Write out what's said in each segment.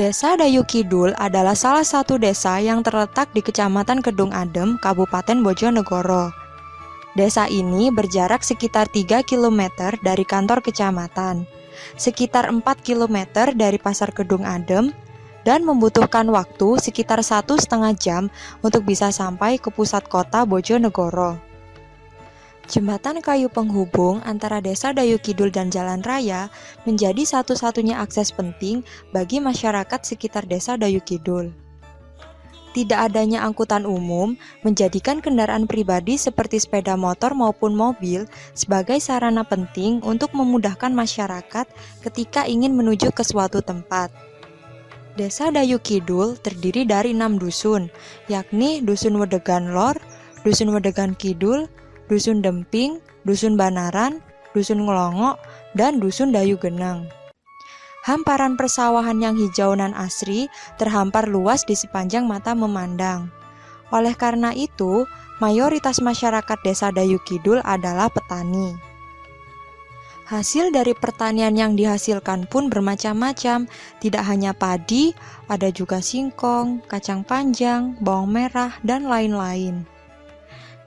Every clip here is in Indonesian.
Desa Dayu Kidul adalah salah satu desa yang terletak di Kecamatan Kedung Adem, Kabupaten Bojonegoro. Desa ini berjarak sekitar 3 km dari kantor kecamatan, sekitar 4 km dari Pasar Kedung Adem, dan membutuhkan waktu sekitar 1,5 jam untuk bisa sampai ke pusat kota Bojonegoro. Jembatan kayu penghubung antara Desa Dayu Kidul dan Jalan Raya menjadi satu-satunya akses penting bagi masyarakat sekitar Desa Dayu Kidul. Tidak adanya angkutan umum menjadikan kendaraan pribadi seperti sepeda motor maupun mobil sebagai sarana penting untuk memudahkan masyarakat ketika ingin menuju ke suatu tempat. Desa Dayu Kidul terdiri dari 6 dusun, yakni Dusun Wedegan Lor, Dusun Wedegan Kidul, Dusun Demping, Dusun Banaran, Dusun Ngelongok, dan Dusun Dayu Geneng. Hamparan persawahan yang hijau nan asri terhampar luas di sepanjang mata memandang. Oleh karena itu, mayoritas masyarakat Desa Dayu Kidul adalah petani. Hasil dari pertanian yang dihasilkan pun bermacam-macam, tidak hanya padi, ada juga singkong, kacang panjang, bawang merah, dan lain-lain.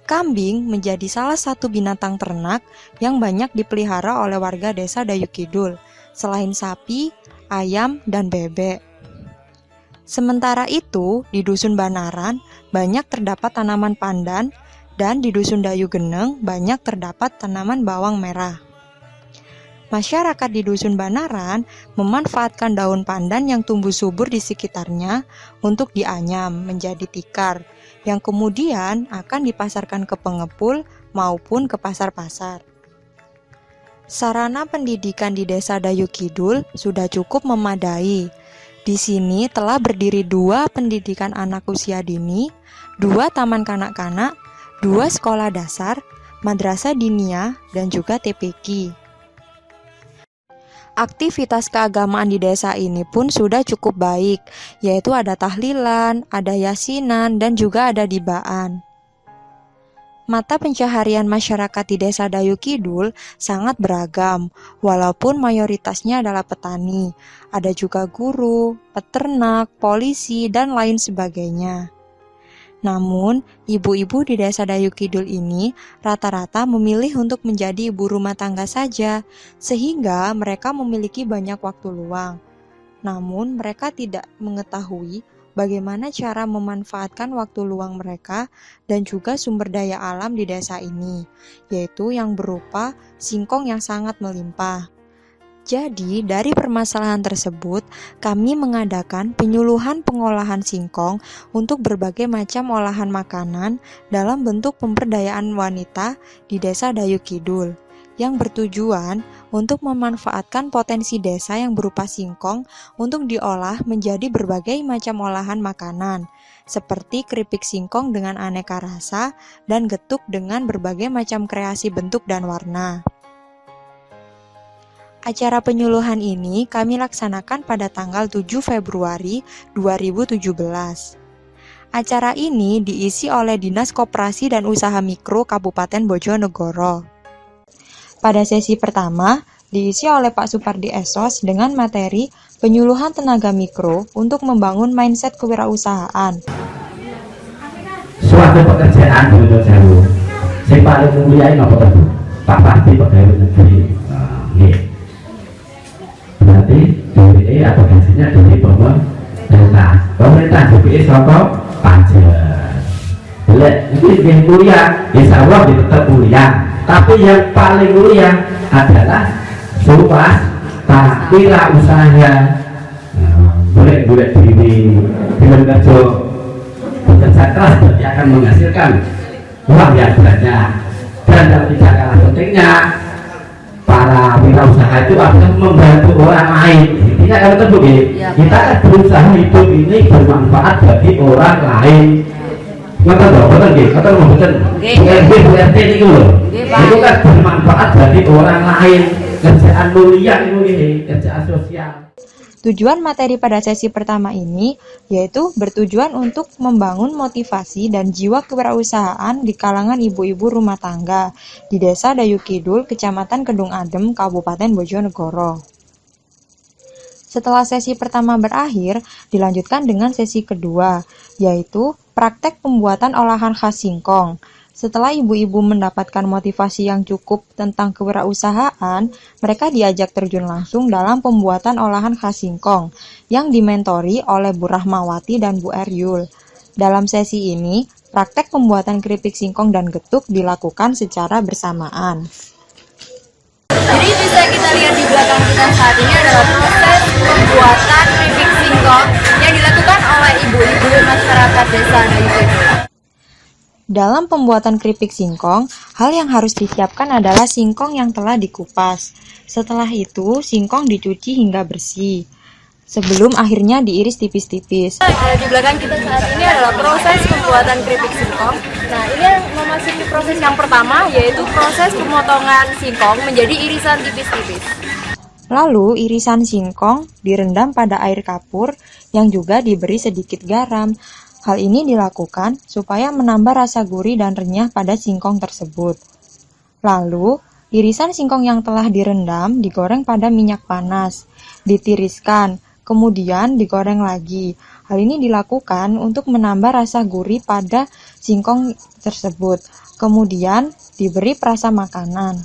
Kambing menjadi salah satu binatang ternak yang banyak dipelihara oleh warga Desa Dayu Kidul, selain sapi, ayam, dan bebek. Sementara itu, di Dusun Banaran banyak terdapat tanaman pandan, dan di Dusun Dayu Geneng banyak terdapat tanaman bawang merah. Masyarakat di Dusun Banaran memanfaatkan daun pandan yang tumbuh subur di sekitarnya untuk dianyam menjadi tikar, yang kemudian akan dipasarkan ke pengepul maupun ke pasar-pasar. Sarana pendidikan di Desa Dayu Kidul sudah cukup memadai. Di sini telah berdiri 2 pendidikan anak usia dini, 2 taman kanak-kanak, 2 sekolah dasar, madrasah diniyah, dan juga TPQ. Aktivitas keagamaan di desa ini pun sudah cukup baik, yaitu ada tahlilan, ada yasinan, dan juga ada dibaan. Mata pencaharian masyarakat di Desa Dayu Kidul sangat beragam, walaupun mayoritasnya adalah petani. Ada juga guru, peternak, polisi, dan lain sebagainya. Namun, ibu-ibu di Desa Dayu Kidul ini rata-rata memilih untuk menjadi ibu rumah tangga saja, sehingga mereka memiliki banyak waktu luang. Namun, mereka tidak mengetahui bagaimana cara memanfaatkan waktu luang mereka dan juga sumber daya alam di desa ini, yaitu yang berupa singkong yang sangat melimpah. Jadi, dari permasalahan tersebut, kami mengadakan penyuluhan pengolahan singkong untuk berbagai macam olahan makanan dalam bentuk pemberdayaan wanita di Desa Dayu Kidul, yang bertujuan untuk memanfaatkan potensi desa yang berupa singkong untuk diolah menjadi berbagai macam olahan makanan, seperti keripik singkong dengan aneka rasa dan getuk dengan berbagai macam kreasi bentuk dan warna. Acara penyuluhan ini kami laksanakan pada tanggal 7 Februari 2017. Acara ini diisi oleh Dinas Koperasi dan Usaha Mikro Kabupaten Bojonegoro. Pada sesi pertama, diisi oleh Pak Supardi Esos dengan materi penyuluhan tenaga mikro untuk membangun mindset kewirausahaan. Suatu pekerjaan menurut saya, saya paling mulia ini apa tadi? Pak Pasti pegawai negeri. Berarti DPE atau hasilnya dari pemerintah. Pemerintah DPE sama pajak. Boleh, mungkin yang mulia, insya Allah tetap mulia. Tapi yang paling mulia adalah wirausaha. Boleh diri kerja bekerja keras berarti akan menghasilkan uang yang banyak. Dan yang tidak kalah pentingnya, para wirausaha itu akan membantu orang lain. Intinya kalau terbukti, kita akan berusaha hidup ini bermanfaat bagi orang lain. Betul dong, betul nggih, betul mau betul. BRT itu loh, itu kan bermanfaat bagi orang lain. Kerjaan mulia itu nih, kerjaan sosial. Tujuan materi pada sesi pertama ini yaitu bertujuan untuk membangun motivasi dan jiwa kewirausahaan di kalangan ibu-ibu rumah tangga di Desa Dayu Kidul, Kecamatan Kedung Adem, Kabupaten Bojonegoro. Setelah sesi pertama berakhir, dilanjutkan dengan sesi kedua, yaitu praktek pembuatan olahan khas singkong. Setelah ibu-ibu mendapatkan motivasi yang cukup tentang kewirausahaan, mereka diajak terjun langsung dalam pembuatan olahan khas singkong yang dimentori oleh Bu Rahmawati dan Bu Eryul. Dalam sesi ini, praktek pembuatan keripik singkong dan getuk dilakukan secara bersamaan. Jadi bisa kita lihat di belakang kita saat ini adalah proses pembuatan keripik singkong yang dilakukan oleh ibu-ibu masyarakat desa Dayu. Dalam pembuatan keripik singkong, hal yang harus disiapkan adalah singkong yang telah dikupas. Setelah itu, singkong dicuci hingga bersih, sebelum akhirnya diiris tipis-tipis. Di belakang kita saat ini adalah proses pembuatan keripik singkong. Nah, ini yang memasuki proses yang pertama, yaitu proses pemotongan singkong menjadi irisan tipis-tipis. Lalu, irisan singkong direndam pada air kapur yang juga diberi sedikit garam. Hal ini dilakukan supaya menambah rasa gurih dan renyah pada singkong tersebut. Lalu, irisan singkong yang telah direndam digoreng pada minyak panas, ditiriskan, kemudian digoreng lagi. Hal ini dilakukan untuk menambah rasa gurih pada singkong tersebut. Kemudian, diberi perasa makanan.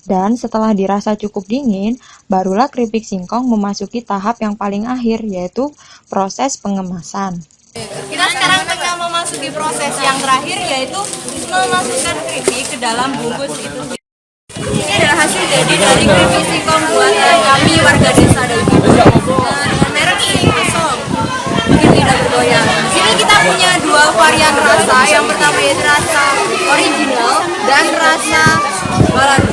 Dan setelah dirasa cukup dingin, barulah keripik singkong memasuki tahap yang paling akhir, yaitu proses pengemasan. Kita sekarang tengah memasuki proses yang terakhir, yaitu memasukkan keripik ke dalam bungkus itu. Ini adalah hasil jadi dari keripik singkong buatan kami warga desa Dayu. Dengan merek Singkong, mungkin tidak bergoyang. Di sini kita punya dua varian rasa. Yang pertama yaitu rasa original dan rasa balado.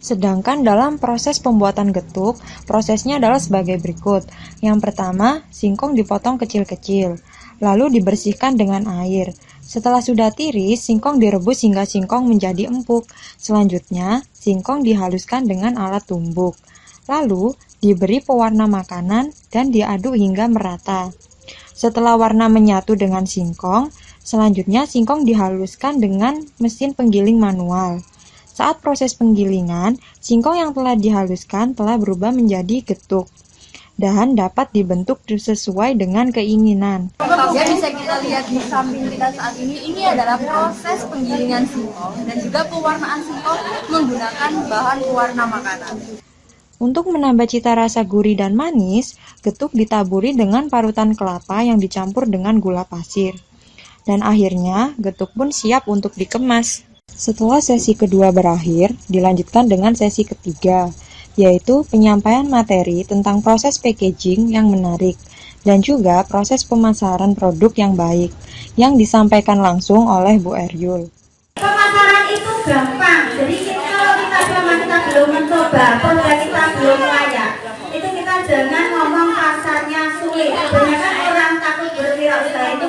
Sedangkan dalam proses pembuatan getuk, prosesnya adalah sebagai berikut. Yang pertama, singkong dipotong kecil-kecil, lalu dibersihkan dengan air. Setelah sudah tiris, singkong direbus hingga singkong menjadi empuk. Selanjutnya, singkong dihaluskan dengan alat tumbuk. Lalu, diberi pewarna makanan dan diaduk hingga merata. Setelah warna menyatu dengan singkong, selanjutnya singkong dihaluskan dengan mesin penggiling manual. Saat proses penggilingan, singkong yang telah dihaluskan telah berubah menjadi getuk dan dapat dibentuk sesuai dengan keinginan. Ya, bisa kita lihat di samping kita saat ini adalah proses penggilingan singkong dan juga pewarnaan singkong menggunakan bahan pewarna makanan. Untuk menambah cita rasa gurih dan manis, getuk ditaburi dengan parutan kelapa yang dicampur dengan gula pasir. Dan akhirnya, getuk pun siap untuk dikemas. Setelah sesi kedua berakhir, dilanjutkan dengan sesi ketiga, yaitu penyampaian materi tentang proses packaging yang menarik dan juga proses pemasaran produk yang baik, yang disampaikan langsung oleh Bu Eryul. Pemasaran itu gampang, jadi kalau kita belum mencoba, produk kita belum layak, itu kita jangan ngomong pasarnya sulit. Kebanyakan orang takut berwirausaha itu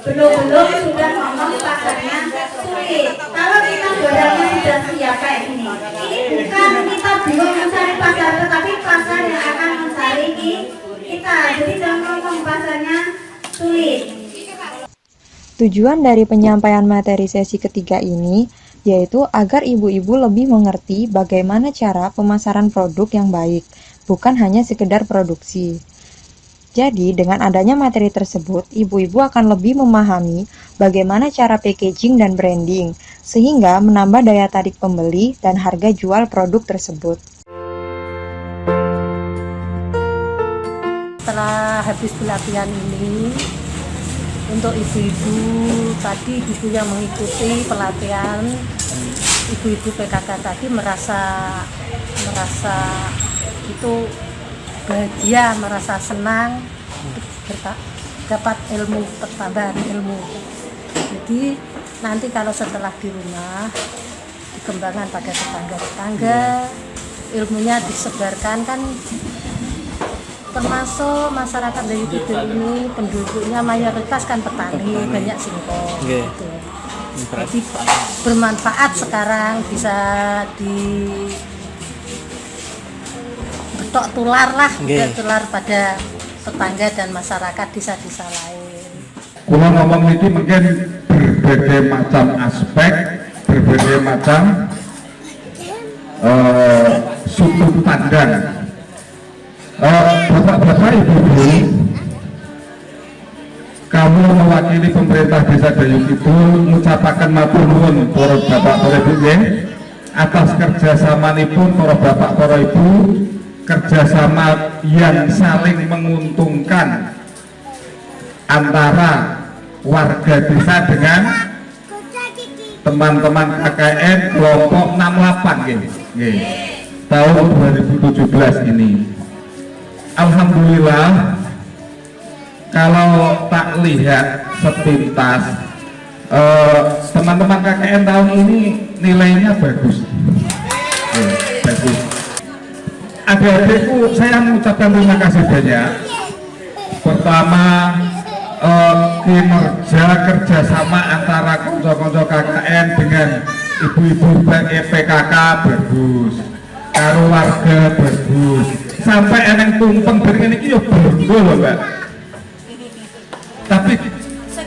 belum sudah ngomong pasarnya sulit. Kalau kita barangnya sudah siap kayak ini bukan kita bingung mencari pasar, tetapi pasar yang akan mencari kita. Jadi jangan ngomong pasarnya sulit. Tujuan dari penyampaian materi sesi ketiga ini yaitu agar ibu-ibu lebih mengerti bagaimana cara pemasaran produk yang baik, bukan hanya sekedar produksi. Jadi, dengan adanya materi tersebut, ibu-ibu akan lebih memahami bagaimana cara packaging dan branding, sehingga menambah daya tarik pembeli dan harga jual produk tersebut. Setelah habis pelatihan ini, untuk ibu-ibu tadi, ibu yang mengikuti pelatihan, ibu-ibu PKK tadi merasa itu bahagia, merasa senang, dapat ilmu, pertambahan ilmu. Jadi nanti kalau setelah di rumah dikembangkan pada tetangga-tetangga, ilmunya disebarkan kan. Termasuk masyarakat dari Kidul ini penduduknya mayoritas kan petani, banyak singkong gitu. Jadi bermanfaat sekarang, bisa betok tular lah, tular pada tetangga dan masyarakat desa-desa lain. Kalau ngomong ini mungkin berbagai macam aspek, berbagai macam sudut pandang Bapak-bapak, ibu-ibu, kamu mewakili pemerintah Desa Dayung itu mengucapkan matur nuwun para bapak para ibu nggih atas kerjasamanipun para bapak para ibu, kerjasama yang saling menguntungkan antara warga desa dengan teman-teman KKN kelompok 68 nggih, tahun 2017 ini. Alhamdulillah, kalau tak lihat sepintas teman-teman KKN tahun ini nilainya bagus. Bagus. Adik-adikku, saya mengucapkan terima kasih banyak. Pertama, kinerja kerjasama antara konco-konco KKN dengan ibu-ibu PKK bagus, karo warga bagus, sampai eneng tumpeng dari ini yo bangga loh Mbak. Tapi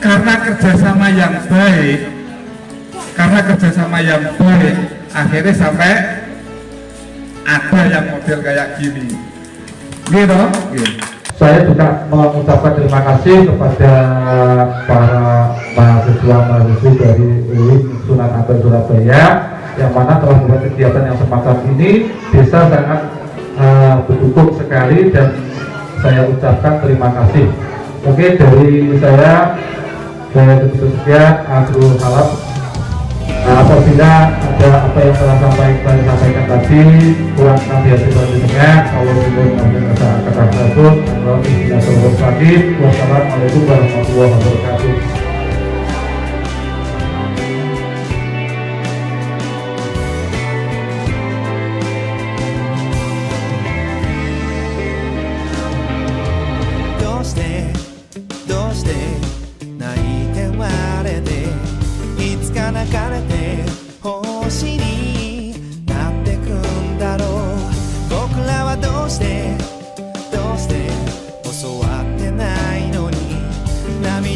karena kerjasama yang baik, akhirnya sampai ada yang model kayak gini, gitu. Saya juga mengucapkan terima kasih kepada para mahasiswa dari UIN Sunan Ampel Surabaya yang mana telah membuat kegiatan yang semacam ini. Desa sangat berdukung sekali dan saya ucapkan terima kasih. Mungkin dari saya cukup sekian. Akhirul kalam. Apabila ada apa yang telah sampaikan tadi kurang nanti hati dengan kalau belum kata tersebut wassalamualaikum warahmatullahi wabarakatuh.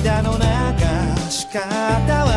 涙の中仕方は